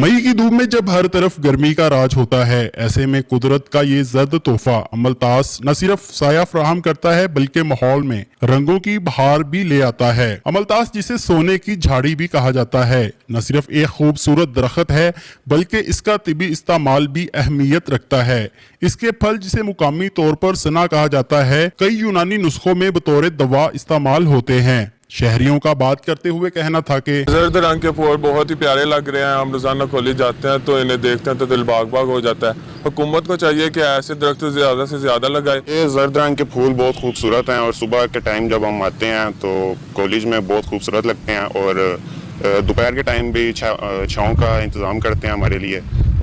S6: मई की धूप में जब हर तरफ गर्मी का राज होता है, ऐसे में कुदरत का ये जर्द तोहफा अमलतास न सिर्फ साया फराहम करता है बल्कि माहौल में रंगों की बहार भी ले आता है। अमलतास जिसे सोने की झाड़ी भी कहा जाता है, न सिर्फ एक खूबसूरत दरख्त है बल्कि इसका तिबी इस्तेमाल भी अहमियत रखता है। इसके फल जिसे मुकामी तौर पर सना कहा जाता है, कई यूनानी नुस्खों में बतौर दवा इस्तेमाल होते हैं। शहरियों का बात करते हुए कहना था कि
S15: जर्द रंग के फूल बहुत ही प्यारे लग रहे हैं। हम रोजाना कॉलेज जाते हैं तो इन्हें देखते हैं तो दिल बाग बाग हो जाता है। हुकूमत को चाहिए कि ऐसे दरख्त ज्यादा से ज्यादा लगाए।
S20: ये जर्द रंग के फूल बहुत खूबसूरत हैं और सुबह के टाइम जब हम आते हैं तो कॉलेज में बहुत खूबसूरत लगते हैं और दोपहर के टाइम भी छाँव का इंतज़ाम करते हैं हमारे लिए।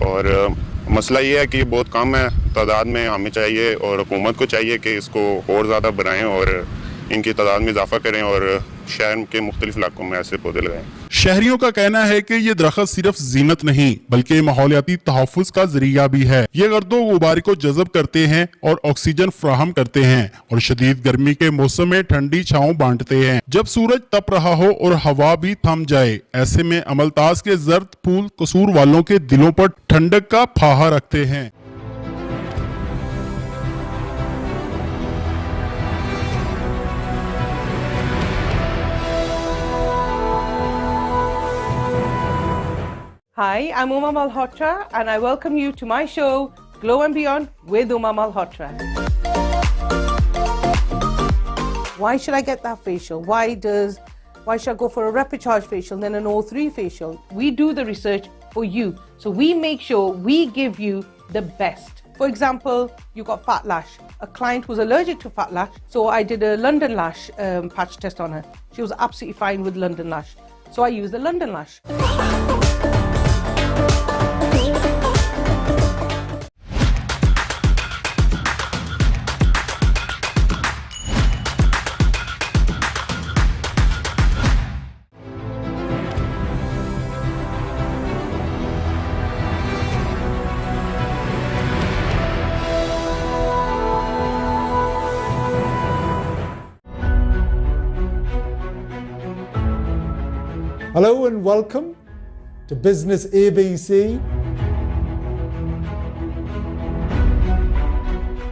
S20: और मसला ये है कि बहुत कम है तादाद में, हमें चाहिए और हुकूमत को चाहिए कि इसको और ज़्यादा बढ़ाएं और इनकी तादाद में इजाफा करें और शहर के मुख्तलिफ इलाकों में ऐसे पौधे लगाएं।
S6: शहरियों का कहना है कि ये दरख्त सिर्फ जीनत नहीं बल्कि माहौलियाती तहफ़्फ़ुज़ का जरिया भी है। ये गर्दो गुबार को जज़ब करते हैं और ऑक्सीजन फ्राहम करते हैं और शदीद गर्मी के मौसम में ठंडी छाँव बांटते हैं। जब सूरज तप रहा हो और हवा भी थम जाए, ऐसे में अमलतास के जर्द फूल कसूर वालों के दिलों पर ठंडक का फाहा रखते हैं।
S21: Hi, I'm Uma Malhotra and I welcome you to my show, Glow and Beyond with Uma Malhotra. Why should I get that facial? Why should I go for a Repicharge facial then an O3 facial? We do the research for you. So we make sure we give you the best. For example, you got fat lash. A client was allergic to fat lash, so I did a London lash patch test on her. She was absolutely fine with London lash. So I used the London lash.
S25: Hello and welcome to Business ABC.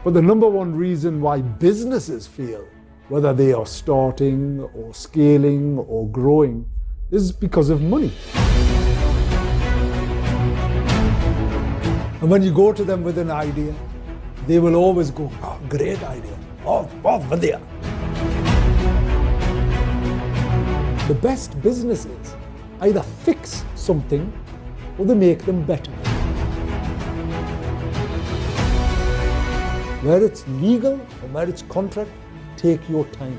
S25: But the number one reason why businesses fail, whether they are starting or scaling or growing, is because of money. And when you go to them with an idea, they will always go, "Oh, great idea. Oh, vadya." The best businesses either fix something or they make them better. Where it's legal or where it's contract, take your time.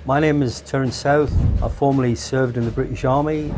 S26: My name is Terence South. I formerly served in the British Army.